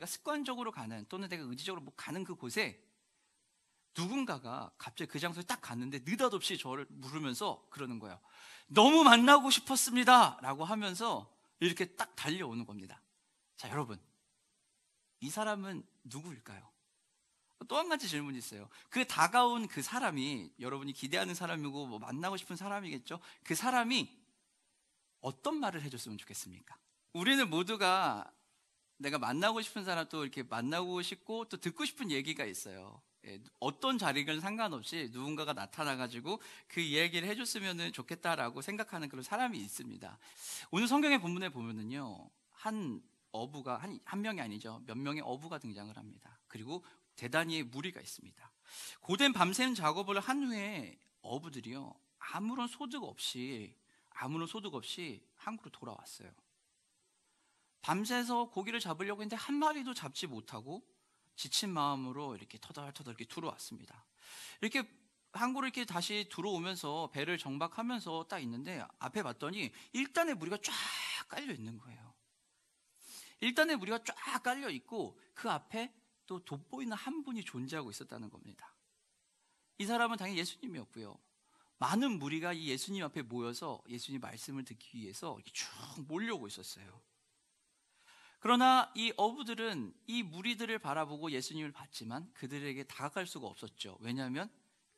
습관적으로 가는 또는 내가 의지적으로 뭐 가는 그곳에 누군가가 갑자기 그 장소에 딱 갔는데 느닷없이 저를 부르면서 그러는 거예요. 너무 만나고 싶었습니다 라고 하면서 이렇게 딱 달려오는 겁니다. 자, 여러분, 이 사람은 누구일까요? 또 한 가지 질문이 있어요. 그 다가온 그 사람이 여러분이 기대하는 사람이고 뭐 만나고 싶은 사람이겠죠. 그 사람이 어떤 말을 해줬으면 좋겠습니까? 우리는 모두가 내가 만나고 싶은 사람 또 이렇게 만나고 싶고 또 듣고 싶은 얘기가 있어요. 어떤 자리건 상관없이 누군가가 나타나가지고 그 이야기를 해줬으면 좋겠다라고 생각하는 그런 사람이 있습니다. 오늘 성경의 본문에 보면은요, 한 어부가 한 명이 아니죠, 몇 명의 어부가 등장을 합니다. 그리고 대단히의 무리가 있습니다. 고된 밤샘 작업을 한 후에 어부들이요, 아무런 소득 없이 항구로 돌아왔어요. 밤새서 고기를 잡으려고 했는데 한 마리도 잡지 못하고 지친 마음으로 이렇게 터덜터덜 이렇게 들어왔습니다. 이렇게 항구를 이렇게 다시 들어오면서 배를 정박하면서 딱 있는데 앞에 봤더니 일단의 무리가 쫙 깔려 있는 거예요. 일단의 무리가 쫙 깔려 있고 그 앞에 또 돋보이는 한 분이 존재하고 있었다는 겁니다. 이 사람은 당연히 예수님이었고요. 많은 무리가 이 예수님 앞에 모여서 예수님 말씀을 듣기 위해서 이렇게 쭉 몰려오고 있었어요. 그러나 이 어부들은 이 무리들을 바라보고 예수님을 봤지만 그들에게 다가갈 수가 없었죠. 왜냐하면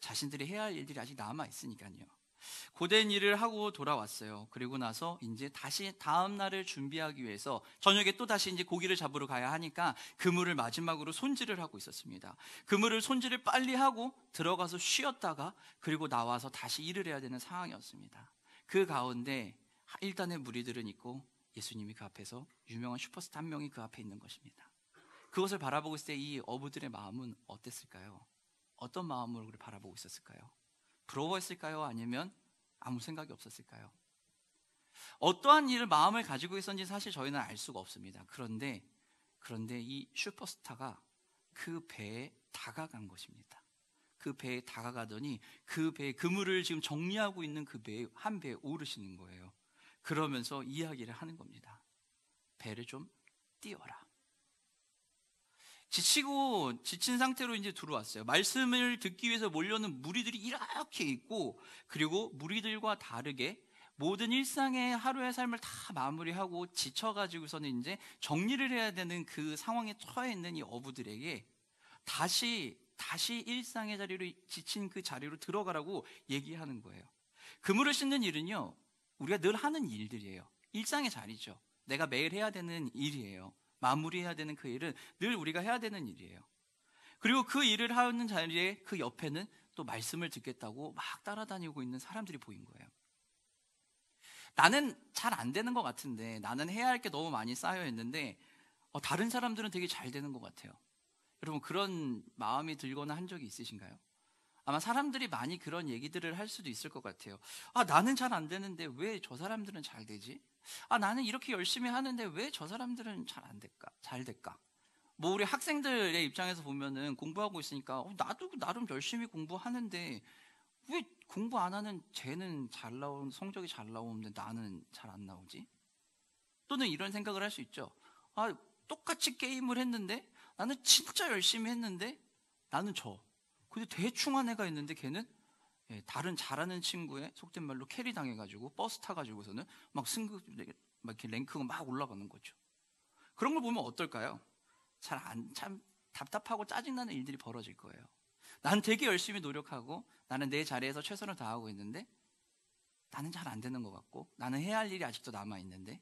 자신들이 해야 할 일들이 아직 남아 있으니까요. 고된 일을 하고 돌아왔어요. 그리고 나서 이제 다시 다음 날을 준비하기 위해서 저녁에 또 다시 이제 고기를 잡으러 가야 하니까 그물을 마지막으로 손질을 하고 있었습니다. 그물을 손질을 빨리 하고 들어가서 쉬었다가 그리고 나와서 다시 일을 해야 되는 상황이었습니다. 그 가운데 일단의 무리들은 있고 예수님이 그 앞에서 유명한 슈퍼스타 한 명이 그 앞에 있는 것입니다. 그것을 바라보고 있을 때 이 어부들의 마음은 어땠을까요? 어떤 마음으로 그를 바라보고 있었을까요? 부러워했을까요? 아니면 아무 생각이 없었을까요? 어떠한 일을 마음을 가지고 있었는지 사실 저희는 알 수가 없습니다. 그런데 이 슈퍼스타가 그 배에 다가간 것입니다. 그 배에 다가가더니 그 배에 그물을 지금 정리하고 있는 그 배에 한 배에 오르시는 거예요. 그러면서 이야기를 하는 겁니다. 배를 좀 띄워라. 지치고 지친 상태로 이제 들어왔어요. 말씀을 듣기 위해서 몰려오는 무리들이 이렇게 있고, 그리고 무리들과 다르게 모든 일상의 하루의 삶을 다 마무리하고 지쳐가지고서는 이제 정리를 해야 되는 그 상황에 처해 있는 이 어부들에게 다시 일상의 자리로, 지친 그 자리로 들어가라고 얘기하는 거예요. 그물을 씻는 일은요, 우리가 늘 하는 일들이에요. 일상의 자리죠. 내가 매일 해야 되는 일이에요. 마무리해야 되는 그 일은 늘 우리가 해야 되는 일이에요. 그리고 그 일을 하는 자리에 그 옆에는 또 말씀을 듣겠다고 막 따라다니고 있는 사람들이 보인 거예요. 나는 잘 안 되는 것 같은데, 나는 해야 할 게 너무 많이 쌓여 있는데 다른 사람들은 되게 잘 되는 것 같아요. 여러분, 그런 마음이 들거나 한 적이 있으신가요? 아마 사람들이 많이 그런 얘기들을 할 수도 있을 것 같아요. 나는 잘 안 되는데 왜 저 사람들은 잘 되지? 나는 이렇게 열심히 하는데 왜 저 사람들은 잘 될까? 뭐 우리 학생들의 입장에서 보면은 공부하고 있으니까 나도 나름 열심히 공부하는데 왜 공부 안 하는 쟤는 성적이 잘 나오는데 나는 잘 안 나오지? 또는 이런 생각을 할 수 있죠. 똑같이 게임을 했는데 나는 진짜 열심히 했는데 나는 근데 대충 한 애가 있는데 걔는 다른 잘하는 친구의 속된 말로 캐리 당해가지고 버스 타가지고서는 막 이렇게 랭크가 막 올라가는 거죠. 그런 걸 보면 어떨까요? 참 답답하고 짜증나는 일들이 벌어질 거예요. 나는 되게 열심히 노력하고 나는 내 자리에서 최선을 다하고 있는데 나는 잘 안 되는 것 같고 나는 해야 할 일이 아직도 남아있는데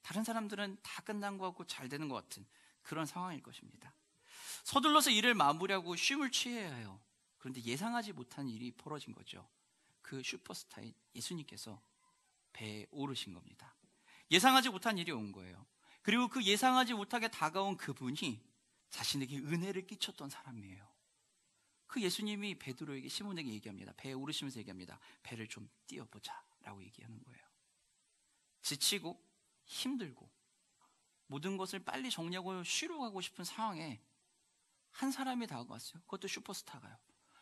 다른 사람들은 다 끝난 것 같고 잘 되는 것 같은 그런 상황일 것입니다. 서둘러서 일을 마무리하고 쉼을 취해야 해요. 그런데 예상하지 못한 일이 벌어진 거죠. 그 슈퍼스타인 예수님께서 배에 오르신 겁니다. 예상하지 못한 일이 온 거예요. 그리고 그 예상하지 못하게 다가온 그분이 자신에게 은혜를 끼쳤던 사람이에요. 그 예수님이 베드로에게, 시몬에게 얘기합니다. 배에 오르시면서 얘기합니다. 배를 좀 띄워보자 라고 얘기하는 거예요. 지치고 힘들고 모든 것을 빨리 정리하고 쉬러 가고 싶은 상황에 한 사람이 다가왔어요. 그것도 슈퍼스타가요.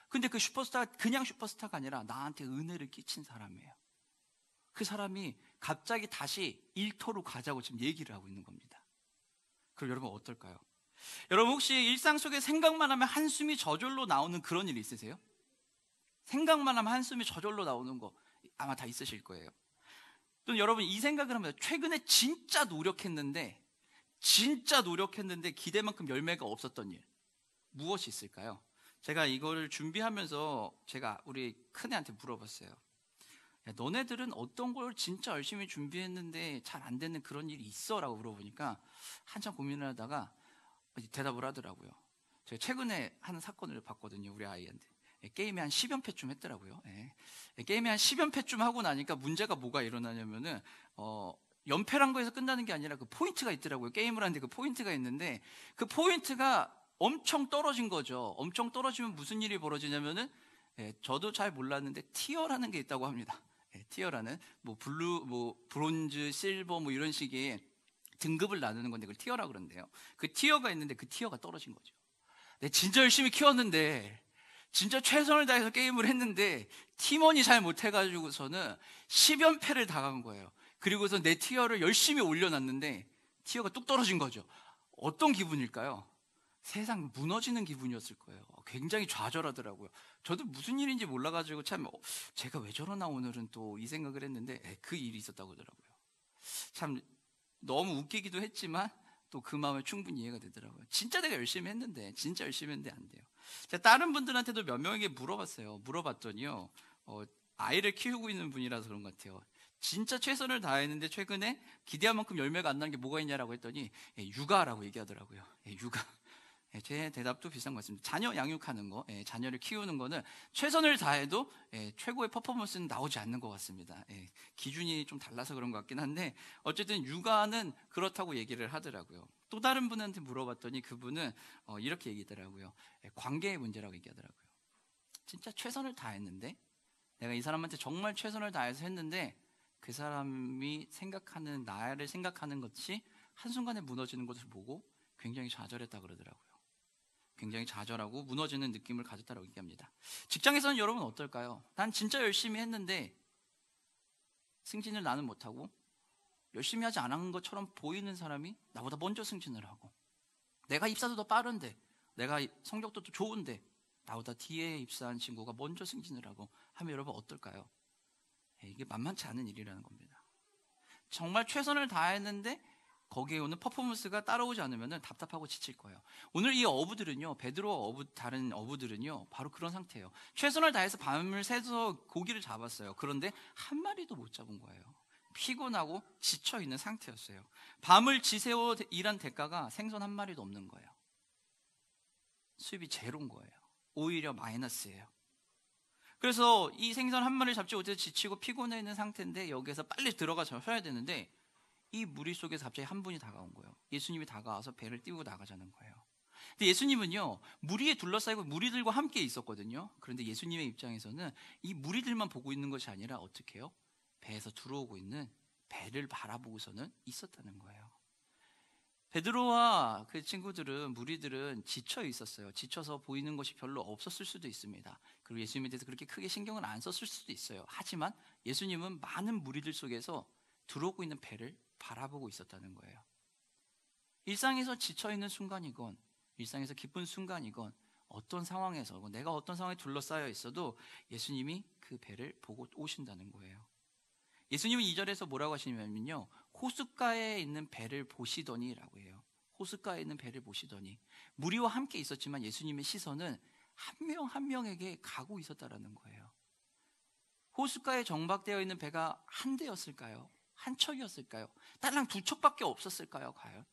근데 그 슈퍼스타가 그냥 슈퍼스타가 아니라 나한테 은혜를 끼친 사람이에요. 그 사람이 갑자기 다시 일터로 가자고 지금 얘기를 하고 있는 겁니다. 그럼 여러분 어떨까요? 여러분 혹시 일상 속에 생각만 하면 한숨이 저절로 나오는 그런 일 있으세요? 생각만 하면 한숨이 저절로 나오는 거 아마 다 있으실 거예요. 또 여러분 이 생각을 하면 최근에 진짜 노력했는데 기대만큼 열매가 없었던 일 무엇이 있을까요? 제가 이거를 준비하면서 제가 우리 큰애한테 물어봤어요. 야, 너네들은 어떤 걸 진짜 열심히 준비했는데 잘 안 되는 그런 일이 있어? 라고 물어보니까 한참 고민을 하다가 대답을 하더라고요. 제가 최근에 하는 사건을 봤거든요, 우리 아이한테. 게임에 한 10연패쯤 했더라고요. 게임에 한 10연패쯤 하고 나니까 문제가 뭐가 일어나냐면은 연패란 거에서 끝나는 게 아니라 그 포인트가 있더라고요. 게임을 하는데 그 포인트가 있는데 그 포인트가 엄청 떨어진 거죠. 엄청 떨어지면 무슨 일이 벌어지냐면은 저도 잘 몰랐는데 티어라는 게 있다고 합니다. 티어라는 뭐 브론즈, 실버 뭐 이런 식의 등급을 나누는 건데 그걸 티어라고 그러는데요. 그 티어가 있는데 그 티어가 떨어진 거죠. 진짜 열심히 키웠는데 진짜 최선을 다해서 게임을 했는데 팀원이 잘 못해가지고서는 10연패를 당한 거예요. 그리고서 내 티어를 열심히 올려놨는데 티어가 뚝 떨어진 거죠. 어떤 기분일까요? 세상 무너지는 기분이었을 거예요. 굉장히 좌절하더라고요. 저도 무슨 일인지 몰라가지고 참 제가 왜 저러나 오늘은 또 이 생각을 했는데 그 일이 있었다고 하더라고요. 참 너무 웃기기도 했지만 또 그 마음에 충분히 이해가 되더라고요. 진짜 내가 열심히 했는데 안 돼요. 제가 다른 분들한테도 몇 명에게 물어봤더니요, 아이를 키우고 있는 분이라서 그런 것 같아요. 진짜 최선을 다했는데 최근에 기대한 만큼 열매가 안 난 게 뭐가 있냐라고 했더니 육아라고 얘기하더라고요. 육아. 제 대답도 비슷한 것 같습니다. 자녀 양육하는 거, 자녀를 키우는 거는 최선을 다해도 최고의 퍼포먼스는 나오지 않는 것 같습니다. 기준이 좀 달라서 그런 것 같긴 한데 어쨌든 육아는 그렇다고 얘기를 하더라고요. 또 다른 분한테 물어봤더니 그분은 이렇게 얘기하더라고요. 관계의 문제라고 얘기하더라고요. 진짜 최선을 다했는데 내가 이 사람한테 정말 최선을 다해서 했는데 그 사람이 나를 생각하는 것이 한순간에 무너지는 것을 보고 굉장히 좌절했다 그러더라고요. 굉장히 좌절하고 무너지는 느낌을 가졌다고 얘기합니다. 직장에서는 여러분 어떨까요? 난 진짜 열심히 했는데 승진을 나는 못하고 열심히 하지 않은 것처럼 보이는 사람이 나보다 먼저 승진을 하고 내가 입사도 더 빠른데 내가 성적도 더 좋은데 나보다 뒤에 입사한 친구가 먼저 승진을 하고 하면 여러분 어떨까요? 이게 만만치 않은 일이라는 겁니다. 정말 최선을 다했는데 거기에 오는 퍼포먼스가 따라오지 않으면 답답하고 지칠 거예요. 오늘 이 어부들은요, 베드로와 다른 어부들은요, 바로 그런 상태예요. 최선을 다해서 밤을 새서 고기를 잡았어요. 그런데 한 마리도 못 잡은 거예요. 피곤하고 지쳐있는 상태였어요. 밤을 지새워 일한 대가가 생선 한 마리도 없는 거예요. 수입이 제로인 거예요. 오히려 마이너스예요. 그래서 이 생선 한 마리를 잡지 못해서 지치고 피곤해 있는 상태인데 여기에서 빨리 들어가서 쉬어야 되는데 이 무리 속에서 갑자기 한 분이 다가온 거예요. 예수님이 다가와서 배를 띄우고 나가자는 거예요. 근데 예수님은요, 무리에 둘러싸이고 무리들과 함께 있었거든요. 그런데 예수님의 입장에서는 이 무리들만 보고 있는 것이 아니라 어떻게 해요? 배에서 들어오고 있는 배를 바라보고서는 있었다는 거예요. 베드로와 그 무리들은 지쳐 있었어요. 지쳐서 보이는 것이 별로 없었을 수도 있습니다. 그리고 예수님에 대해서 그렇게 크게 신경을 안 썼을 수도 있어요. 하지만 예수님은 많은 무리들 속에서 들어오고 있는 배를 바라보고 있었다는 거예요. 일상에서 지쳐있는 순간이건 일상에서 기쁜 순간이건 어떤 상황에서 내가 어떤 상황에 둘러싸여 있어도 예수님이 그 배를 보고 오신다는 거예요. 예수님은 2절에서 뭐라고 하시냐면요, 호숫가에 있는 배를 보시더니 라고 해요. 호숫가에 있는 배를 보시더니 무리와 함께 있었지만 예수님의 시선은 한 명 한 명에게 가고 있었다라는 거예요. 호숫가에 정박되어 있는 배가 한 대였을까요? 한 척이었을까요? 딸랑 두 척밖에 없었을까요? 과연?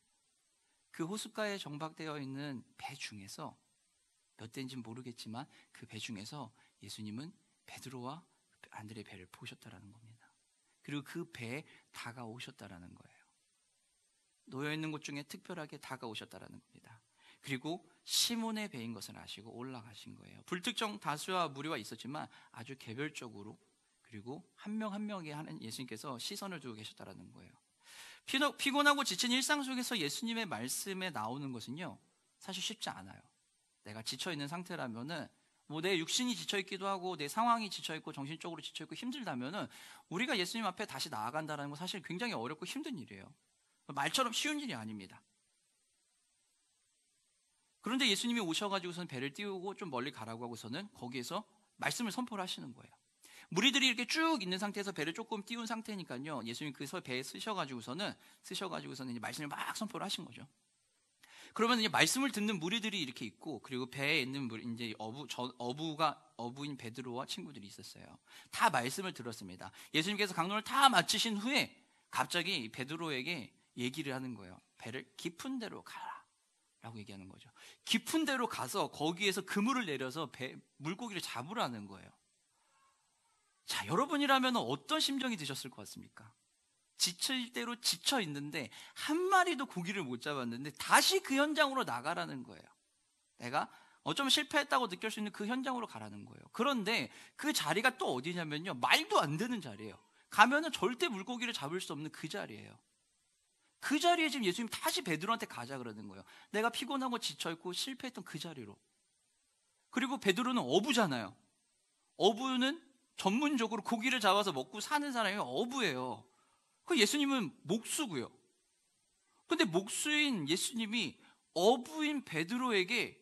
그 호숫가에 정박되어 있는 배 중에서 몇 대인지는 모르겠지만 그 배 중에서 예수님은 베드로와 안드레의 배를 보셨다라는 겁니다. 그리고 그 배에 다가오셨다라는 거예요. 놓여있는 곳 중에 특별하게 다가오셨다라는 겁니다. 그리고 시몬의 배인 것을 아시고 올라가신 거예요. 불특정 다수와 무리와 있었지만 아주 개별적으로 그리고 한 명 한 명에게 하는 예수님께서 시선을 두고 계셨다라는 거예요. 피곤하고 지친 일상 속에서 예수님의 말씀에 나오는 것은요, 사실 쉽지 않아요. 내가 지쳐있는 상태라면은 내 육신이 지쳐있기도 하고 내 상황이 지쳐있고 정신적으로 지쳐있고 힘들다면은 우리가 예수님 앞에 다시 나아간다는 건 사실 굉장히 어렵고 힘든 일이에요. 말처럼 쉬운 일이 아닙니다. 그런데 예수님이 오셔가지고서는 배를 띄우고 좀 멀리 가라고 하고서는 거기에서 말씀을 선포를 하시는 거예요. 무리들이 이렇게 쭉 있는 상태에서 배를 조금 띄운 상태니까요. 예수님이 그 배에 쓰셔가지고서는 이제 말씀을 막 선포를 하신 거죠. 그러면 이제 말씀을 듣는 무리들이 이렇게 있고, 그리고 배에 있는 이제 어부인 베드로와 친구들이 있었어요. 다 말씀을 들었습니다. 예수님께서 강론을 다 마치신 후에 갑자기 베드로에게 얘기를 하는 거예요. 배를 깊은 데로 가라 라고 얘기하는 거죠. 깊은 데로 가서 거기에서 그물을 내려서 물고기를 잡으라는 거예요. 자, 여러분이라면 어떤 심정이 드셨을 것 같습니까? 지칠 대로 지쳐 있는데 한 마리도 고기를 못 잡았는데 다시 그 현장으로 나가라는 거예요. 내가 어쩌면 실패했다고 느낄 수 있는 그 현장으로 가라는 거예요. 그런데 그 자리가 또 어디냐면요, 말도 안 되는 자리예요. 가면은 절대 물고기를 잡을 수 없는 그 자리예요. 그 자리에 지금 예수님 다시 베드로한테 가자 그러는 거예요. 내가 피곤하고 지쳐있고 실패했던 그 자리로. 그리고 베드로는 어부잖아요. 어부는 전문적으로 고기를 잡아서 먹고 사는 사람이 어부예요. 그 예수님은 목수고요. 근데 목수인 예수님이 어부인 베드로에게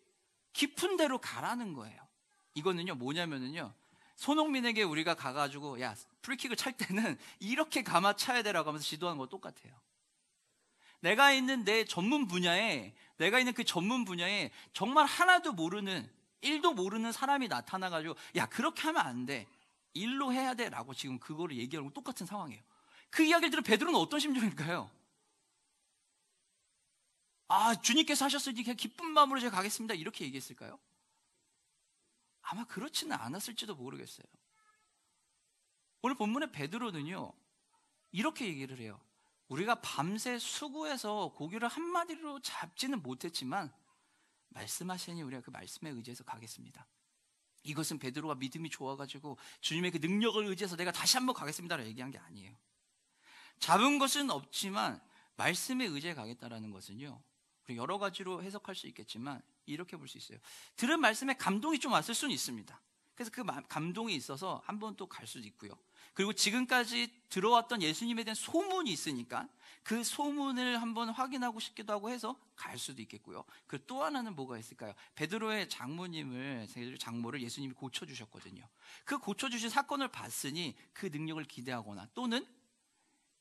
깊은 데로 가라는 거예요. 이거는요, 뭐냐면은요, 손흥민에게 우리가 가가지고 야, 프리킥을 찰 때는 이렇게 감아 차야 되라고 하면서 지도하는 거 똑같아요. 내가 있는 그 전문 분야에 정말 하나도 모르는, 1도 모르는 사람이 나타나가지고 야, 그렇게 하면 안 돼, 일로 해야 돼 라고 지금 그거를 얘기하는 거 똑같은 상황이에요. 그 이야기를 들은 베드로는 어떤 심정일까요? 아, 주님께서 하셨으니 기쁜 마음으로 제가 가겠습니다 이렇게 얘기했을까요? 아마 그렇지는 않았을지도 모르겠어요. 오늘 본문의 베드로는요, 이렇게 얘기를 해요. 우리가 밤새 수고해서 고기를 한 마리로 잡지는 못했지만 말씀하시니 우리가 그 말씀에 의지해서 가겠습니다. 이것은 베드로가 믿음이 좋아가지고 주님의 그 능력을 의지해서 내가 다시 한번 가겠습니다라고 얘기한 게 아니에요. 잡은 것은 없지만 말씀에 의지해 가겠다라는 것은요, 여러 가지로 해석할 수 있겠지만 이렇게 볼 수 있어요. 들은 말씀에 감동이 좀 왔을 수는 있습니다. 그래서 그 감동이 있어서 한 번 또 갈 수도 있고요. 그리고 지금까지 들어왔던 예수님에 대한 소문이 있으니까 그 소문을 한번 확인하고 싶기도 하고 해서 갈 수도 있겠고요. 그리고 또 하나는 뭐가 있을까요? 베드로의 장모를 예수님이 고쳐주셨거든요. 그 고쳐주신 사건을 봤으니 그 능력을 기대하거나, 또는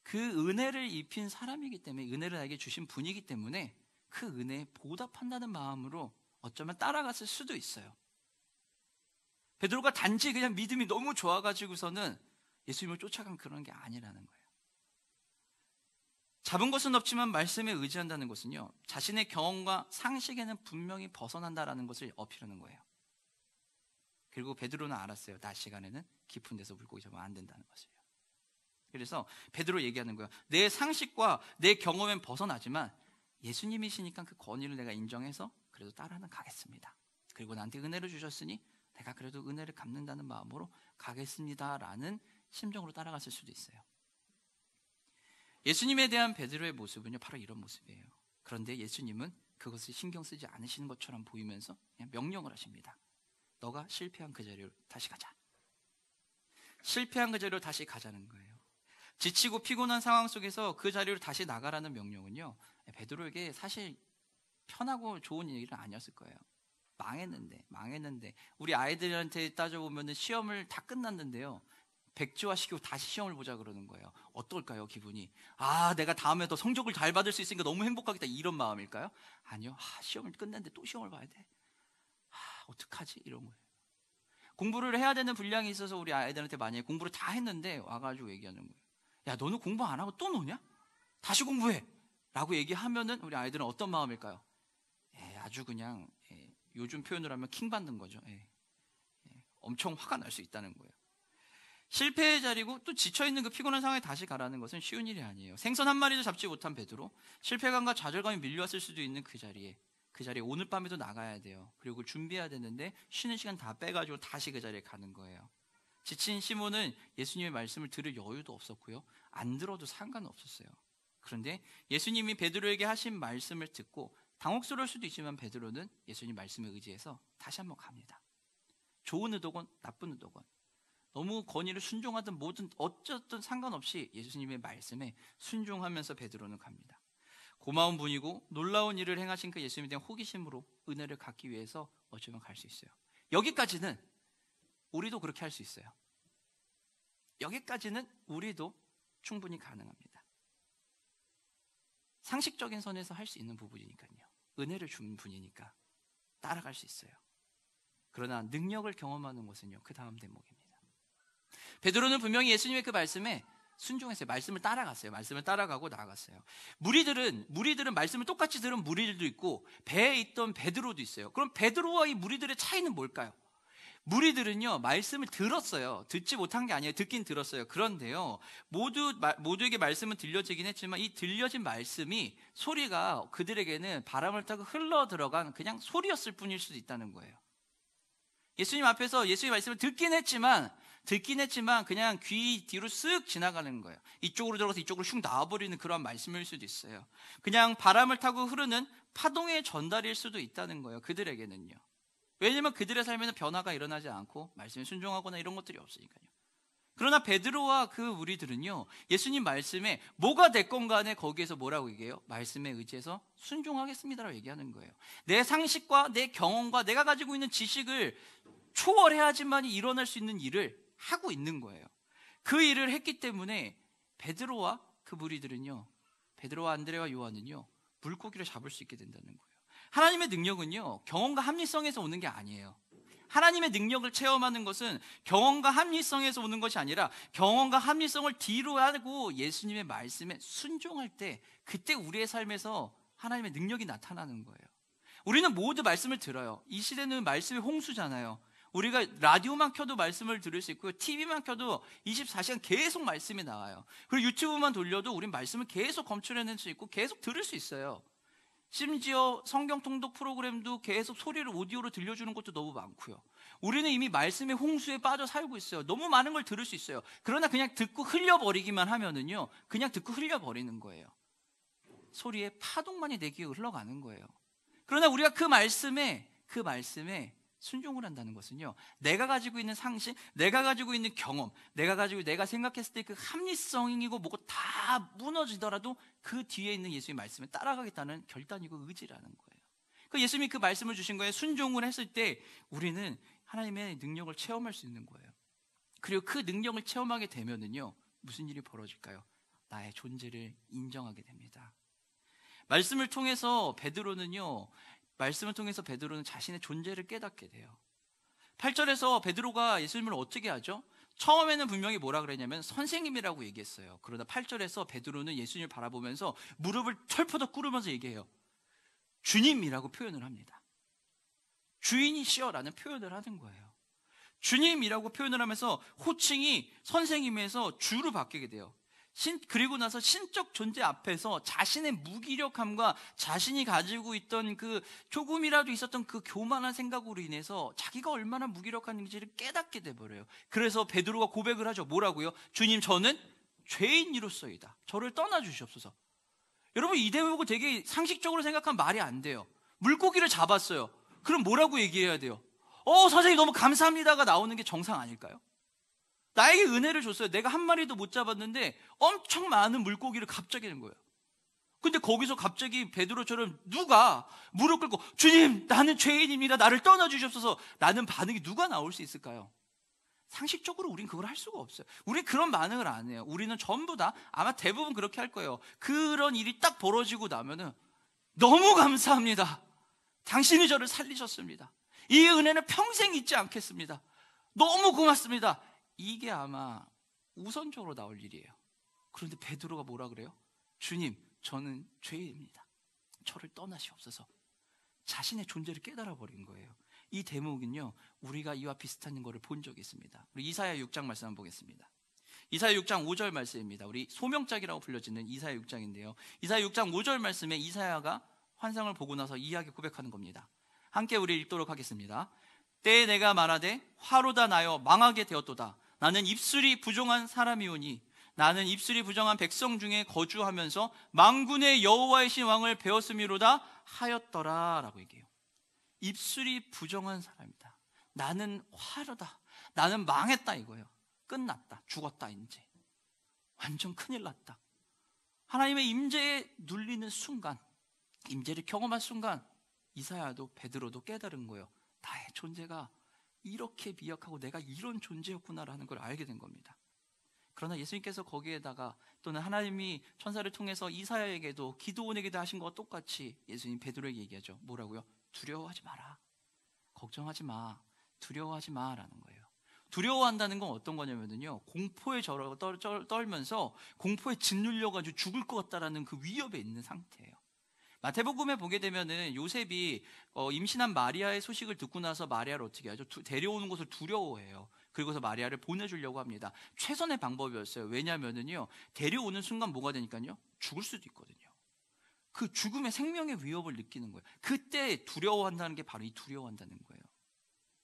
그 은혜를 입힌 사람이기 때문에, 은혜를 나에게 주신 분이기 때문에 그 은혜에 보답한다는 마음으로 어쩌면 따라갔을 수도 있어요. 베드로가 단지 그냥 믿음이 너무 좋아가지고서는 예수님을 쫓아간 그런 게 아니라는 거예요. 잡은 것은 없지만 말씀에 의지한다는 것은요, 자신의 경험과 상식에는 분명히 벗어난다라는 것을 어필하는 거예요. 그리고 베드로는 알았어요. 낮 시간에는 깊은 데서 물고기 잡으면 안 된다는 것을요. 그래서 베드로 얘기하는 거예요. 내 상식과 내 경험엔 벗어나지만 예수님이시니까 그 권위를 내가 인정해서 그래도 따라는 가겠습니다. 그리고 나한테 은혜를 주셨으니 내가 그래도 은혜를 갚는다는 마음으로 가겠습니다라는 심정으로 따라갔을 수도 있어요. 예수님에 대한 베드로의 모습은요, 바로 이런 모습이에요. 그런데 예수님은 그것을 신경 쓰지 않으시는 것처럼 보이면서 그냥 명령을 하십니다. 너가 실패한 그 자리로 다시 가자. 실패한 그 자리로 다시 가자는 거예요. 지치고 피곤한 상황 속에서 그 자리로 다시 나가라는 명령은요, 베드로에게 사실 편하고 좋은 얘기는 아니었을 거예요. 망했는데 우리 아이들한테 따져보면 시험을 다 끝났는데요, 백지화시키고 다시 시험을 보자 그러는 거예요. 어떨까요, 기분이? 아, 내가 다음에 더 성적을 잘 받을 수 있으니까 너무 행복하겠다, 이런 마음일까요? 아니요. 시험을 끝냈는데 또 시험을 봐야 돼. 어떡하지? 이런 거예요. 공부를 해야 되는 분량이 있어서 우리 아이들한테 만약에 공부를 다 했는데 와가지고 얘기하는 거예요. 야, 너는 공부 안 하고 또 노냐? 다시 공부해 라고 얘기하면은 우리 아이들은 어떤 마음일까요? 아주 그냥, 요즘 표현을 하면 킹 받는 거죠. 엄청 화가 날 수 있다는 거예요. 실패의 자리고 또 지쳐있는 그 피곤한 상황에 다시 가라는 것은 쉬운 일이 아니에요. 생선 한 마리도 잡지 못한 베드로, 실패감과 좌절감이 밀려왔을 수도 있는 그 자리에 오늘 밤에도 나가야 돼요. 그리고 준비해야 되는데 쉬는 시간 다 빼가지고 다시 그 자리에 가는 거예요. 지친 시몬은 예수님의 말씀을 들을 여유도 없었고요, 안 들어도 상관없었어요. 그런데 예수님이 베드로에게 하신 말씀을 듣고 당혹스러울 수도 있지만 베드로는 예수님 말씀에 의지해서 다시 한번 갑니다. 좋은 의도건 나쁜 의도건, 너무 권위를 순종하든 뭐든 어쨌든 상관없이 예수님의 말씀에 순종하면서 베드로는 갑니다. 고마운 분이고 놀라운 일을 행하신 그 예수님에 대한 호기심으로 은혜를 갖기 위해서 어쩌면 갈 수 있어요. 여기까지는 우리도 그렇게 할 수 있어요. 여기까지는 우리도 충분히 가능합니다. 상식적인 선에서 할 수 있는 부분이니까요. 은혜를 준 분이니까 따라갈 수 있어요. 그러나 능력을 경험하는 것은요, 그 다음 대목입니다. 베드로는 분명히 예수님의 그 말씀에 순종했어요. 말씀을 따라갔어요. 말씀을 따라가고 나아갔어요. 무리들은 말씀을 똑같이 들은 무리들도 있고 배에 있던 베드로도 있어요. 그럼 베드로와 이 무리들의 차이는 뭘까요? 무리들은요, 말씀을 들었어요. 듣지 못한 게 아니에요. 듣긴 들었어요. 그런데요, 모두에게 말씀은 들려지긴 했지만 이 들려진 말씀이 소리가 그들에게는 바람을 타고 흘러 들어간 그냥 소리였을 뿐일 수도 있다는 거예요. 예수님 앞에서 예수님의 말씀을 듣긴 했지만 그냥 귀 뒤로 쓱 지나가는 거예요. 이쪽으로 들어가서 이쪽으로 슉 나와버리는 그런 말씀일 수도 있어요. 그냥 바람을 타고 흐르는 파동의 전달일 수도 있다는 거예요. 그들에게는요. 왜냐면 그들의 삶에는 변화가 일어나지 않고 말씀에 순종하거나 이런 것들이 없으니까요. 그러나 베드로와 그 무리들은요, 예수님 말씀에 뭐가 됐건 간에 거기에서 뭐라고 얘기해요? 말씀에 의지해서 순종하겠습니다라고 얘기하는 거예요. 내 상식과 내 경험과 내가 가지고 있는 지식을 초월해야지만 일어날 수 있는 일을 하고 있는 거예요. 그 일을 했기 때문에 베드로와 그 무리들은요, 베드로와 안드레와 요한은요, 물고기를 잡을 수 있게 된다는 거예요. 하나님의 능력은요, 경험과 합리성에서 오는 게 아니에요. 하나님의 능력을 체험하는 것은 경험과 합리성에서 오는 것이 아니라 경험과 합리성을 뒤로 하고 예수님의 말씀에 순종할 때, 그때 우리의 삶에서 하나님의 능력이 나타나는 거예요. 우리는 모두 말씀을 들어요. 이 시대는 말씀의 홍수잖아요. 우리가 라디오만 켜도 말씀을 들을 수 있고요, TV만 켜도 24시간 계속 말씀이 나와요. 그리고 유튜브만 돌려도 우린 말씀을 계속 검출해낼 수 있고 계속 들을 수 있어요. 심지어 성경 통독 프로그램도 계속 소리를 오디오로 들려주는 것도 너무 많고요. 우리는 이미 말씀의 홍수에 빠져 살고 있어요. 너무 많은 걸 들을 수 있어요. 그러나 그냥 듣고 흘려버리기만 하면은요, 그냥 듣고 흘려버리는 거예요. 소리의 파동만이 내 귀에 흘러가는 거예요. 그러나 우리가 그 말씀에 순종을 한다는 것은요, 내가 가지고 있는 상식, 내가 가지고 있는 경험, 내가 생각했을 때 그 합리성이고 뭐고 다 무너지더라도 그 뒤에 있는 예수님의 말씀에 따라가겠다는 결단이고 의지라는 거예요. 그 예수님이 그 말씀을 주신 거에 순종을 했을 때 우리는 하나님의 능력을 체험할 수 있는 거예요. 그리고 그 능력을 체험하게 되면은요, 무슨 일이 벌어질까요? 나의 존재를 인정하게 됩니다. 말씀을 통해서 베드로는 자신의 존재를 깨닫게 돼요. 8절에서 베드로가 예수님을 어떻게 하죠? 처음에는 분명히 뭐라 그랬냐면 선생님이라고 얘기했어요. 그러다 8절에서 베드로는 예수님을 바라보면서 무릎을 철퍼덕 꿇으면서 얘기해요. 주님이라고 표현을 합니다. 주인이시여라는 표현을 하는 거예요. 주님이라고 표현을 하면서 호칭이 선생님에서 주로 바뀌게 돼요. 그리고 나서 신적 존재 앞에서 자신의 무기력함과 자신이 가지고 있던 그 조금이라도 있었던 그 교만한 생각으로 인해서 자기가 얼마나 무기력한지를 깨닫게 돼버려요. 그래서 베드로가 고백을 하죠. 뭐라고요? 주님, 저는 죄인이로서이다. 저를 떠나주시옵소서. 여러분, 이 대목을 되게 상식적으로 생각하면 말이 안 돼요. 물고기를 잡았어요. 그럼 뭐라고 얘기해야 돼요? 선생님 너무 감사합니다가 나오는 게 정상 아닐까요? 나에게 은혜를 줬어요. 내가 한 마리도 못 잡았는데 엄청 많은 물고기를 갑자기 낸 거예요. 근데 거기서 갑자기 베드로처럼 누가 무릎 꿇고 주님, 나는 죄인입니다, 나를 떠나주시옵소서, 라는 반응이 누가 나올 수 있을까요? 상식적으로 우린 그걸 할 수가 없어요. 우린 그런 반응을 안 해요. 우리는 전부 다 아마 대부분 그렇게 할 거예요. 그런 일이 딱 벌어지고 나면은 너무 감사합니다. 당신이 저를 살리셨습니다. 이 은혜는 평생 잊지 않겠습니다. 너무 고맙습니다. 이게 아마 우선적으로 나올 일이에요. 그런데 베드로가 뭐라 그래요? 주님, 저는 죄인입니다. 저를 떠나시옵소서. 자신의 존재를 깨달아 버린 거예요. 이 대목은요, 우리가 이와 비슷한 거를 본 적이 있습니다. 우리 이사야 6장 말씀 한번 보겠습니다. 이사야 6장 5절 말씀입니다. 우리 소명짝이라고 불려지는 이사야 6장인데요, 이사야 6장 5절 말씀에 이사야가 환상을 보고 나서 이야기 고백하는 겁니다. 함께 우리 읽도록 하겠습니다. 때에 내가 말하되 화로다 나여 망하게 되었도다. 나는 입술이 부정한 사람이오니 나는 입술이 부정한 백성 중에 거주하면서 만군의 여호와의 신 왕을 배웠음이로다 하였더라 라고 얘기해요. 입술이 부정한 사람이다. 나는 화로다. 나는 망했다 이거예요. 끝났다. 죽었다. 이제 완전 큰일 났다. 하나님의 임재에 눌리는 순간 임재를 경험한 순간 이사야도 베드로도 깨달은 거예요. 나의 존재가 이렇게 미약하고 내가 이런 존재였구나라는 걸 알게 된 겁니다. 그러나 예수님께서 거기에다가 또는 하나님이 천사를 통해서 이사야에게도 기드온에게도 하신 것과 똑같이 예수님 베드로에게 얘기하죠. 뭐라고요? 두려워하지 마라. 걱정하지 마. 두려워하지 마라는 거예요. 두려워한다는 건 어떤 거냐면요, 공포에 떨면서 공포에 짓눌려가지고 죽을 것 같다라는 그 위협에 있는 상태예요. 마태복음에 보게 되면은 요셉이 임신한 마리아의 소식을 듣고 나서 마리아를 어떻게 하죠? 데려오는 것을 두려워해요. 그리고서 마리아를 보내주려고 합니다. 최선의 방법이었어요. 왜냐하면은요, 데려오는 순간 뭐가 되니까요, 죽을 수도 있거든요. 그 죽음의 생명의 위협을 느끼는 거예요. 그때 두려워한다는 게 바로 이 두려워한다는 거예요.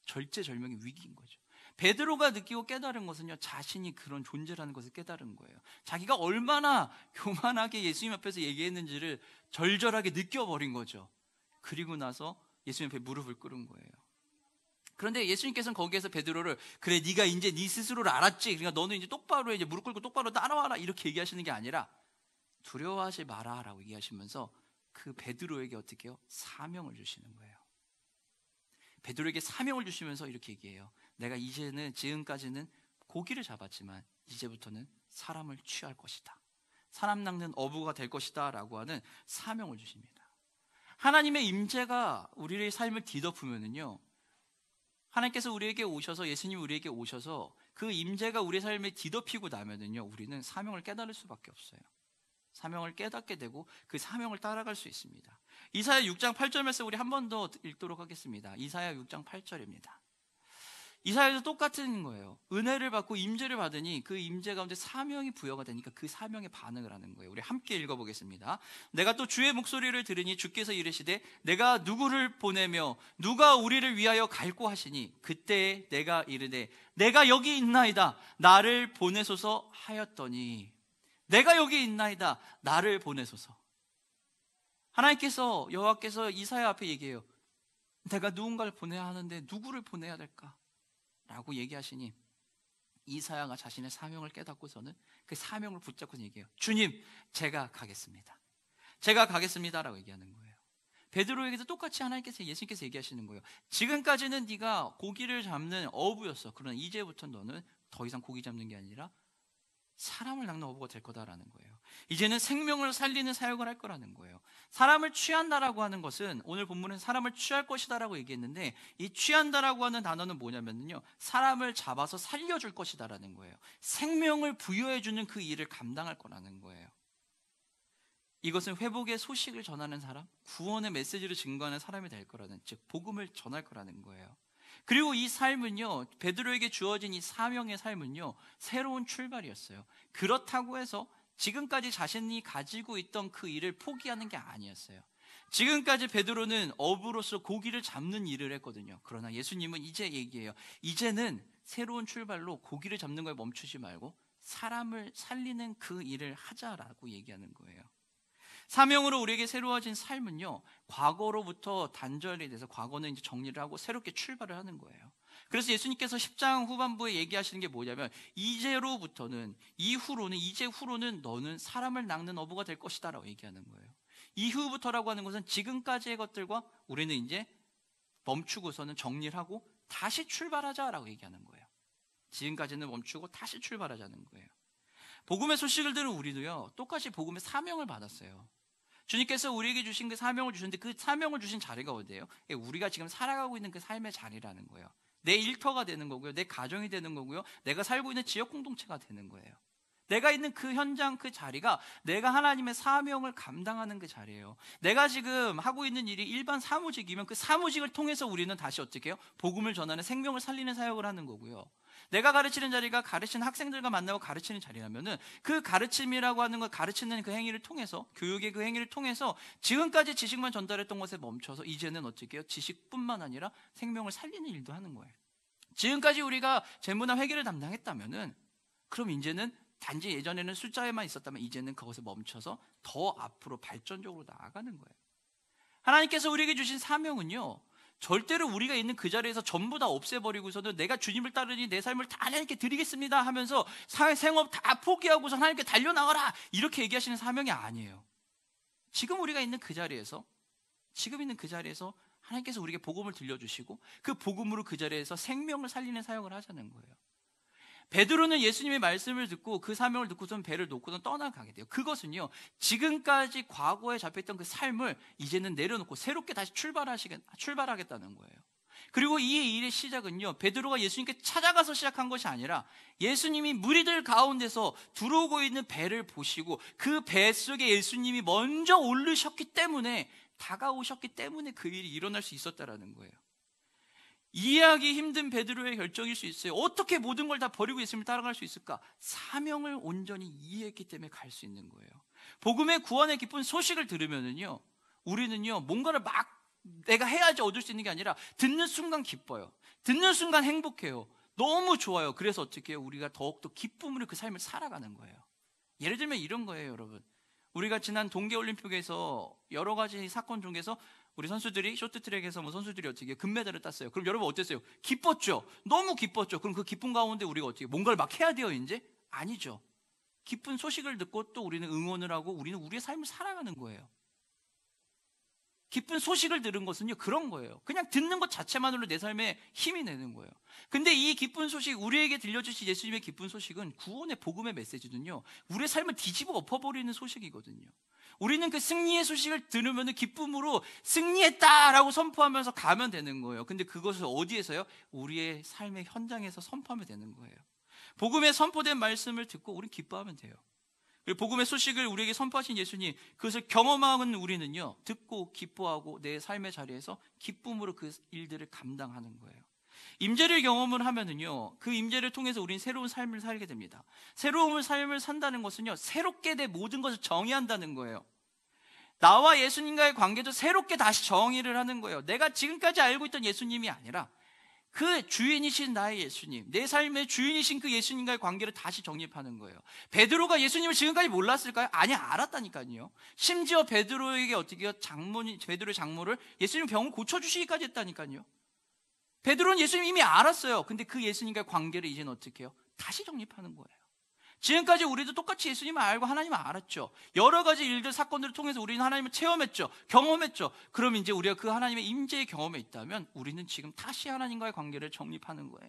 절제절명의 위기인 거죠. 베드로가 느끼고 깨달은 것은요, 자신이 그런 존재라는 것을 깨달은 거예요. 자기가 얼마나 교만하게 예수님 앞에서 얘기했는지를 절절하게 느껴버린 거죠. 그리고 나서 예수님 앞에 무릎을 꿇은 거예요. 그런데 예수님께서는 거기에서 베드로를, 그래 네가 이제 네 스스로를 알았지, 그러니까 너는 이제 똑바로 이제 무릎 꿇고 똑바로 따라와라, 이렇게 얘기하시는 게 아니라 두려워하지 마라 라고 얘기하시면서 그 베드로에게 어떻게 해요? 사명을 주시는 거예요. 베드로에게 사명을 주시면서 이렇게 얘기해요. 내가 이제는, 지금까지는 고기를 잡았지만 이제부터는 사람을 취할 것이다. 사람 낚는 어부가 될 것이다 라고 하는 사명을 주십니다. 하나님의 임재가 우리의 삶을 뒤덮으면은요, 하나님께서 우리에게 오셔서, 예수님이 우리에게 오셔서 그 임재가 우리 삶에 뒤덮이고 나면은요, 우리는 사명을 깨달을 수밖에 없어요. 사명을 깨닫게 되고 그 사명을 따라갈 수 있습니다. 이사야 6장 8절 말씀 우리 한 번 더 읽도록 하겠습니다. 이사야 6장 8절입니다. 이사야도 똑같은 거예요. 은혜를 받고 임재를 받으니 그 임재 가운데 사명이 부여가 되니까 그 사명에 반응을 하는 거예요. 우리 함께 읽어보겠습니다. 내가 또 주의 목소리를 들으니 주께서 이르시되 내가 누구를 보내며 누가 우리를 위하여 갈고 하시니 그때 내가 이르되 내가 여기 있나이다 나를 보내소서 하였더니, 내가 여기 있나이다 나를 보내소서. 하나님께서, 여호와께서 이사야 앞에 얘기해요. 내가 누군가를 보내야 하는데 누구를 보내야 될까? 라고 얘기하시니 이사야가 자신의 사명을 깨닫고서는 그 사명을 붙잡고 얘기해요. 주님, 제가 가겠습니다. 제가 가겠습니다 라고 얘기하는 거예요. 베드로에게도 똑같이 하나님께서, 예수님께서 얘기하시는 거예요. 지금까지는 네가 고기를 잡는 어부였어. 그러나 이제부터 너는 더 이상 고기 잡는 게 아니라 사람을 낚는 어부가 될 거다라는 거예요. 이제는 생명을 살리는 사역을 할 거라는 거예요. 사람을 취한다라고 하는 것은, 오늘 본문은 사람을 취할 것이다라고 얘기했는데, 이 취한다라고 하는 단어는 뭐냐면요, 사람을 잡아서 살려줄 것이다라는 거예요. 생명을 부여해주는 그 일을 감당할 거라는 거예요. 이것은 회복의 소식을 전하는 사람, 구원의 메시지를 증거하는 사람이 될 거라는, 즉 복음을 전할 거라는 거예요. 그리고 이 삶은요, 베드로에게 주어진 이 사명의 삶은요, 새로운 출발이었어요. 그렇다고 해서 지금까지 자신이 가지고 있던 그 일을 포기하는 게 아니었어요. 지금까지 베드로는 어부로서 고기를 잡는 일을 했거든요. 그러나 예수님은 이제 얘기해요. 이제는 새로운 출발로 고기를 잡는 거에 멈추지 말고 사람을 살리는 그 일을 하자라고 얘기하는 거예요. 사명으로 우리에게 새로워진 삶은요, 과거로부터 단절이 돼서 과거는 이제 정리를 하고 새롭게 출발을 하는 거예요. 그래서 예수님께서 10장 후반부에 얘기하시는 게 뭐냐면, 이제로부터는, 이제 후로는 너는 사람을 낚는 어부가 될 것이다 라고 얘기하는 거예요. 이후부터라고 하는 것은 지금까지의 것들과 우리는 이제 멈추고서는 정리를 하고 다시 출발하자라고 얘기하는 거예요. 지금까지는 멈추고 다시 출발하자는 거예요. 복음의 소식을 들은 우리도요, 똑같이 복음의 사명을 받았어요. 주님께서 우리에게 주신 그 사명을 주셨는데, 그 사명을 주신 자리가 어디예요? 우리가 지금 살아가고 있는 그 삶의 자리라는 거예요. 내 일터가 되는 거고요, 내 가정이 되는 거고요, 내가 살고 있는 지역 공동체가 되는 거예요. 내가 있는 그 현장, 그 자리가 내가 하나님의 사명을 감당하는 그 자리예요. 내가 지금 하고 있는 일이 일반 사무직이면 그 사무직을 통해서 우리는 다시 어떻게 해요? 복음을 전하는, 생명을 살리는 사역을 하는 거고요. 내가 가르치는 자리가 가르치는 학생들과 만나고 가르치는 자리라면은 그 가르침이라고 하는 것, 가르치는 그 행위를 통해서, 교육의 그 행위를 통해서 지금까지 지식만 전달했던 것에 멈춰서 이제는 어떻게 해요? 지식뿐만 아니라 생명을 살리는 일도 하는 거예요. 지금까지 우리가 재무나 회계를 담당했다면은, 그럼 이제는 단지 예전에는 숫자에만 있었다면 이제는 그것에 멈춰서 더 앞으로 발전적으로 나아가는 거예요. 하나님께서 우리에게 주신 사명은요, 절대로 우리가 있는 그 자리에서 전부 다 없애버리고서는 내가 주님을 따르니 내 삶을 다 하나님께 드리겠습니다 하면서 사회 생업 다 포기하고서 하나님께 달려나가라, 이렇게 얘기하시는 사명이 아니에요. 지금 우리가 있는 그 자리에서, 지금 있는 그 자리에서 하나님께서 우리에게 복음을 들려주시고 그 복음으로 그 자리에서 생명을 살리는 사역을 하자는 거예요. 베드로는 예수님의 말씀을 듣고 그 사명을 듣고선 배를 놓고선 떠나가게 돼요. 그것은요, 지금까지 과거에 잡혀있던 그 삶을 이제는 내려놓고 새롭게 다시 출발하겠다는 거예요. 그리고 이 일의 시작은요, 베드로가 예수님께 찾아가서 시작한 것이 아니라 예수님이 무리들 가운데서 들어오고 있는 배를 보시고 그 배 속에 예수님이 먼저 오르셨기 때문에, 다가오셨기 때문에 그 일이 일어날 수 있었다라는 거예요. 이해하기 힘든 베드로의 결정일 수 있어요. 어떻게 모든 걸 다 버리고 예수님을 따라갈 수 있을까? 사명을 온전히 이해했기 때문에 갈 수 있는 거예요. 복음의 구원의 기쁜 소식을 들으면은요, 우리는요, 뭔가를 막 내가 해야지 얻을 수 있는 게 아니라 듣는 순간 기뻐요. 듣는 순간 행복해요. 너무 좋아요. 그래서 어떻게 해요? 우리가 더욱더 기쁨으로 그 삶을 살아가는 거예요. 예를 들면 이런 거예요, 여러분. 우리가 지난 동계올림픽에서 여러 가지 사건 중에서 우리 선수들이 쇼트트랙에서 선수들이 어떻게 금메달을 땄어요. 그럼 여러분 어땠어요? 기뻤죠? 너무 기뻤죠? 그럼 그 기쁨 가운데 우리가 어떻게 뭔가를 막 해야 돼요, 이제? 아니죠. 기쁜 소식을 듣고 또 우리는 응원을 하고 우리는 우리의 삶을 살아가는 거예요. 기쁜 소식을 들은 것은요, 그런 거예요. 그냥 듣는 것 자체만으로 내 삶에 힘이 되는 거예요. 근데 이 기쁜 소식, 우리에게 들려주신 예수님의 기쁜 소식은, 구원의 복음의 메시지는요, 우리의 삶을 뒤집어 엎어버리는 소식이거든요. 우리는 그 승리의 소식을 들으면 기쁨으로 승리했다라고 선포하면서 가면 되는 거예요. 근데 그것을 어디에서요? 우리의 삶의 현장에서 선포하면 되는 거예요. 복음에 선포된 말씀을 듣고 우리는 기뻐하면 돼요. 그리고 복음의 소식을 우리에게 선포하신 예수님, 그것을 경험하는 우리는요, 듣고 기뻐하고 내 삶의 자리에서 기쁨으로 그 일들을 감당하는 거예요. 임재를 경험을 하면은요, 그 임재를 통해서 우리는 새로운 삶을 살게 됩니다. 새로운 삶을 산다는 것은요, 새롭게 내 모든 것을 정의한다는 거예요. 나와 예수님과의 관계도 새롭게 다시 정의를 하는 거예요. 내가 지금까지 알고 있던 예수님이 아니라 그 주인이신 나의 예수님, 내 삶의 주인이신 그 예수님과의 관계를 다시 정립하는 거예요. 베드로가 예수님을 지금까지 몰랐을까요? 아니, 알았다니까요. 심지어 베드로에게 어떻게 베드로의 장모를 예수님 병을 고쳐주시기까지 했다니까요. 베드로는 예수님 이미 알았어요. 근데 그 예수님과의 관계를 이제는 어떻게 해요? 다시 정립하는 거예요. 지금까지 우리도 똑같이 예수님을 알고 하나님을 알았죠. 여러 가지 일들, 사건들을 통해서 우리는 하나님을 체험했죠. 경험했죠. 그럼 이제 우리가 그 하나님의 임재의 경험에 있다면 우리는 지금 다시 하나님과의 관계를 정립하는 거예요.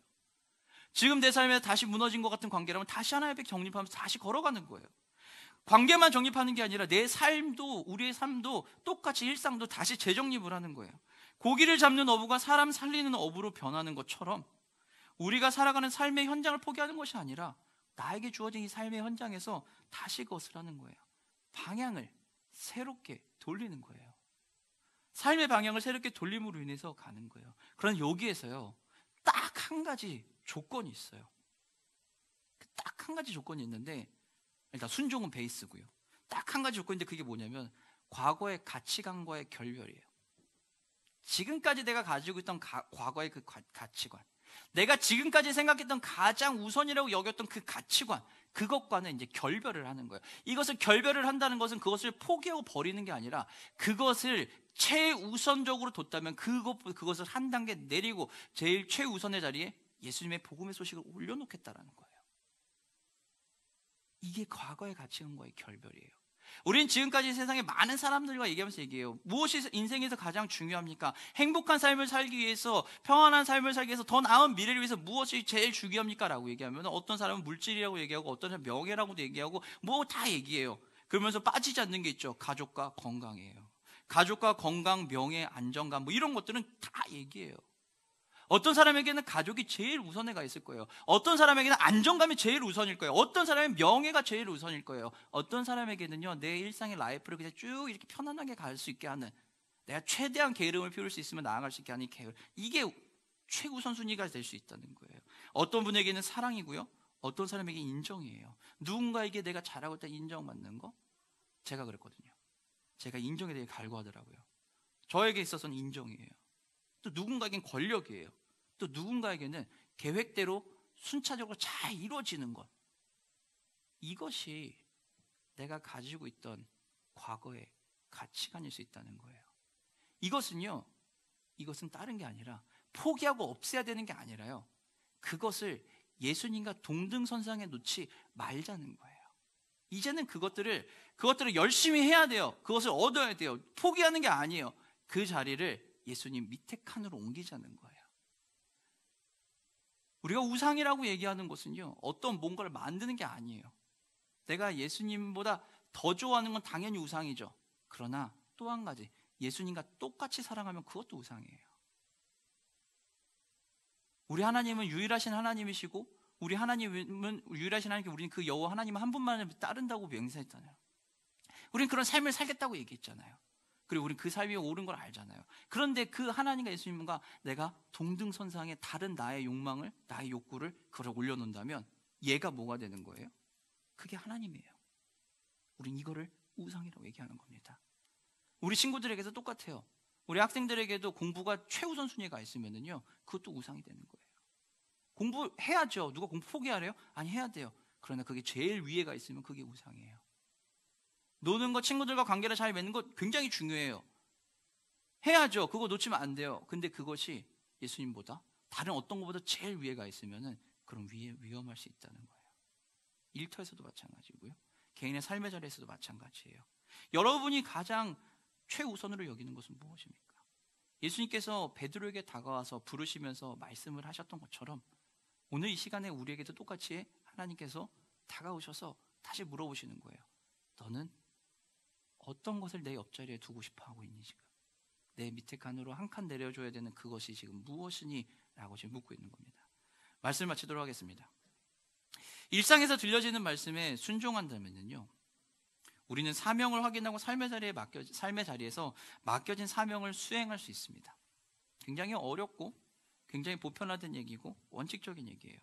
지금 내 삶에 다시 무너진 것 같은 관계라면 다시 하나님 앞에 정립하면서 다시 걸어가는 거예요. 관계만 정립하는 게 아니라 내 삶도, 우리의 삶도 똑같이 일상도 다시 재정립을 하는 거예요. 고기를 잡는 어부가 사람 살리는 어부로 변하는 것처럼 우리가 살아가는 삶의 현장을 포기하는 것이 아니라 나에게 주어진 이 삶의 현장에서 다시 그것을 하는 거예요. 방향을 새롭게 돌리는 거예요. 삶의 방향을 새롭게 돌림으로 인해서 가는 거예요. 그런 여기에서요, 딱 한 가지 조건이 있어요. 딱 한 가지 조건이 있는데, 일단 순종은 베이스고요. 딱 한 가지 조건인데 그게 뭐냐면 과거의 가치관과의 결별이에요. 지금까지 내가 가지고 있던 과거의 그 가치관, 내가 지금까지 생각했던 가장 우선이라고 여겼던 그 가치관, 그것과는 이제 결별을 하는 거예요. 이것을 결별을 한다는 것은 그것을 포기하고 버리는 게 아니라 그것을 최우선적으로 뒀다면 그것을 한 단계 내리고 제일 최우선의 자리에 예수님의 복음의 소식을 올려놓겠다라는 거예요. 이게 과거의 가치관과의 결별이에요. 우리는 지금까지 세상에 많은 사람들과 얘기하면서 얘기해요. 무엇이 인생에서 가장 중요합니까? 행복한 삶을 살기 위해서, 평안한 삶을 살기 위해서, 더 나은 미래를 위해서 무엇이 제일 중요합니까? 라고 얘기하면 어떤 사람은 물질이라고 얘기하고 어떤 사람은 명예라고도 얘기하고 뭐 다 얘기해요. 그러면서 빠지지 않는 게 있죠. 가족과 건강이에요. 가족과 건강, 명예, 안정감 뭐 이런 것들은 다 얘기해요. 어떤 사람에게는 가족이 제일 우선에 가 있을 거예요. 어떤 사람에게는 안정감이 제일 우선일 거예요. 어떤 사람은 명예가 제일 우선일 거예요. 어떤 사람에게는요, 내 일상의 라이프를 그냥 쭉 이렇게 편안하게 갈 수 있게 하는, 내가 최대한 게으름을 피울 수 있으면 나아갈 수 있게 하는 게으름, 이게 최우선순위가 될 수 있다는 거예요. 어떤 분에게는 사랑이고요, 어떤 사람에게 인정이에요. 누군가에게 내가 잘하고 있다 인정받는 거, 제가 그랬거든요. 제가 인정에 대해 갈구하더라고요. 저에게 있어서는 인정이에요. 또 누군가에겐 권력이에요. 또 누군가에게는 계획대로 순차적으로 잘 이루어지는 것. 이것이 내가 가지고 있던 과거의 가치관일 수 있다는 거예요. 이것은 다른 게 아니라 포기하고 없애야 되는 게 아니라요, 그것을 예수님과 동등선상에 놓지 말자는 거예요. 이제는 그것들을 열심히 해야 돼요. 그것을 얻어야 돼요. 포기하는 게 아니에요. 그 자리를 예수님 밑에 칸으로 옮기자는 거예요. 우리가 우상이라고 얘기하는 것은요, 어떤 뭔가를 만드는 게 아니에요. 내가 예수님보다 더 좋아하는 건 당연히 우상이죠. 그러나 또 한 가지, 예수님과 똑같이 사랑하면 그것도 우상이에요. 우리 하나님은 유일하신 하나님이시고, 우리 하나님은 유일하신 하나님께 우리는 그 여호와 하나님 한 분만을 따른다고 맹세했잖아요. 우리는 그런 삶을 살겠다고 얘기했잖아요. 그리고 우리는 그 삶이 옳은 걸 알잖아요. 그런데 그 하나님과 예수님과 내가 동등선상에 다른 나의 욕망을, 나의 욕구를 그걸 올려놓는다면 얘가 뭐가 되는 거예요? 그게 하나님이에요. 우린 이거를 우상이라고 얘기하는 겁니다. 우리 친구들에게도 똑같아요. 우리 학생들에게도 공부가 최우선 순위가 있으면요, 그것도 우상이 되는 거예요. 공부해야죠. 누가 공부 포기하래요? 아니, 해야 돼요. 그러나 그게 제일 위에가 있으면 그게 우상이에요. 노는 거, 친구들과 관계를 잘 맺는 것 굉장히 중요해요. 해야죠. 그거 놓치면 안 돼요. 근데 그것이 예수님보다 다른 어떤 것보다 제일 위에가 있으면은 그럼 위험할 수 있다는 거예요. 일터에서도 마찬가지고요. 개인의 삶의 자리에서도 마찬가지예요. 여러분이 가장 최우선으로 여기는 것은 무엇입니까? 예수님께서 베드로에게 다가와서 부르시면서 말씀을 하셨던 것처럼 오늘 이 시간에 우리에게도 똑같이 하나님께서 다가오셔서 다시 물어보시는 거예요. 너는 어떤 것을 내 옆자리에 두고 싶어 하고 있니 지금? 내 밑에 칸으로 한 칸 내려줘야 되는 그것이 지금 무엇이니? 라고 지금 묻고 있는 겁니다. 말씀을 마치도록 하겠습니다. 일상에서 들려지는 말씀에 순종한다면요, 우리는 사명을 확인하고 삶의 자리에서 맡겨진 사명을 수행할 수 있습니다. 굉장히 어렵고 굉장히 보편화된 얘기고 원칙적인 얘기예요.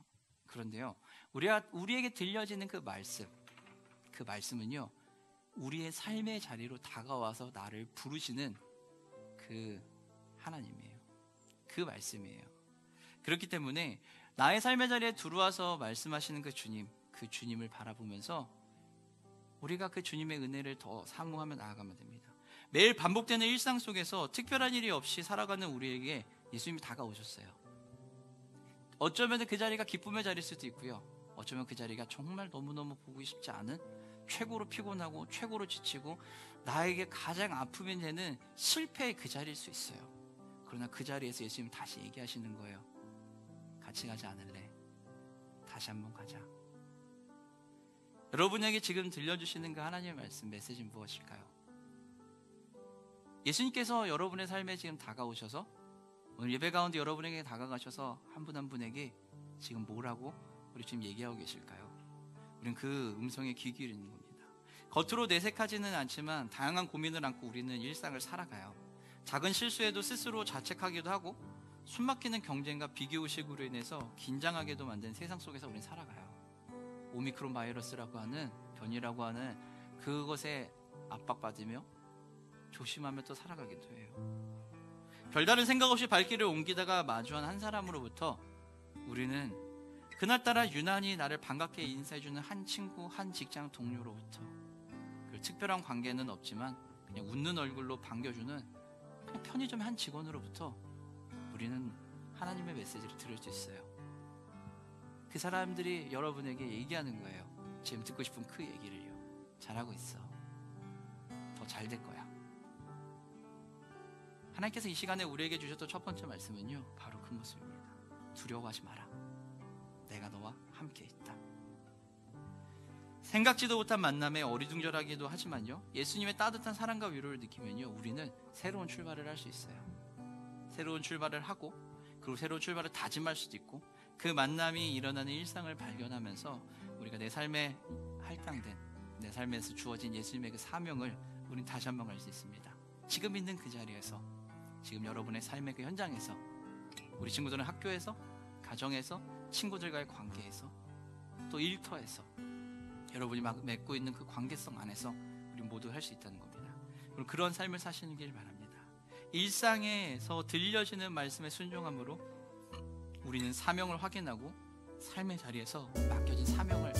그런데요, 우리에게 들려지는 그 말씀은요, 우리의 삶의 자리로 다가와서 나를 부르시는 그 하나님이에요. 그 말씀이에요. 그렇기 때문에 나의 삶의 자리에 들어와서 말씀하시는 그 주님을 바라보면서 우리가 그 주님의 은혜를 더 사모하며 나아가면 됩니다. 매일 반복되는 일상 속에서 특별한 일이 없이 살아가는 우리에게 예수님이 다가오셨어요. 어쩌면 그 자리가 기쁨의 자리일 수도 있고요, 어쩌면 그 자리가 정말 너무너무 보고 싶지 않은, 최고로 피곤하고 최고로 지치고 나에게 가장 아픔이 되는 실패의 그 자리일 수 있어요. 그러나 그 자리에서 예수님이 다시 얘기하시는 거예요. 같이 가지 않을래? 다시 한번 가자. 여러분에게 지금 들려주시는 그 하나님의 말씀, 메시지는 무엇일까요? 예수님께서 여러분의 삶에 지금 다가오셔서, 오늘 예배 가운데 여러분에게 다가가셔서 한 분 한 분에게 지금 뭐라고 우리 지금 얘기하고 계실까요? 우리는 그 음성에 귀 기울이는 겁니다. 겉으로 내색하지는 않지만 다양한 고민을 안고 우리는 일상을 살아가요. 작은 실수에도 스스로 자책하기도 하고, 숨막히는 경쟁과 비교의식으로 인해서 긴장하게도 만든 세상 속에서 우리는 살아가요. 오미크론 바이러스라고 하는, 변이라고 하는 그것에 압박받으며 조심하며 또 살아가기도 해요. 별다른 생각 없이 발길을 옮기다가 마주한 한 사람으로부터 우리는 그날따라 유난히 나를 반갑게 인사해주는 한 친구, 한 직장 동료로부터, 그 특별한 관계는 없지만 그냥 웃는 얼굴로 반겨주는 그냥 편의점의 한 직원으로부터 우리는 하나님의 메시지를 들을 수 있어요. 그 사람들이 여러분에게 얘기하는 거예요. 지금 듣고 싶은 그 얘기를요. 잘하고 있어. 더 잘 될 거야. 하나님께서 이 시간에 우리에게 주셨던 첫 번째 말씀은요, 바로 그 모습입니다. 두려워하지 마라. 내가 너와 함께 있다. 생각지도 못한 만남에 어리둥절하기도 하지만요, 예수님의 따뜻한 사랑과 위로를 느끼면요, 우리는 새로운 출발을 할 수 있어요. 새로운 출발을 하고, 그리고 새로운 출발을 다짐할 수도 있고, 그 만남이 일어나는 일상을 발견하면서 우리가 내 삶에 할당된, 내 삶에서 주어진 예수님의 그 사명을 우리는 다시 한번 알 수 있습니다. 지금 있는 그 자리에서, 지금 여러분의 삶의 그 현장에서, 우리 친구들은 학교에서, 가정에서, 친구들과의 관계에서, 또 일터에서, 여러분이 맺고 있는 그 관계성 안에서 우리 모두 할 수 있다는 겁니다. 그럼 그런 삶을 사시는 길 바랍니다. 일상에서 들려지는 말씀에 순종함으로 우리는 사명을 확인하고 삶의 자리에서 맡겨진 사명을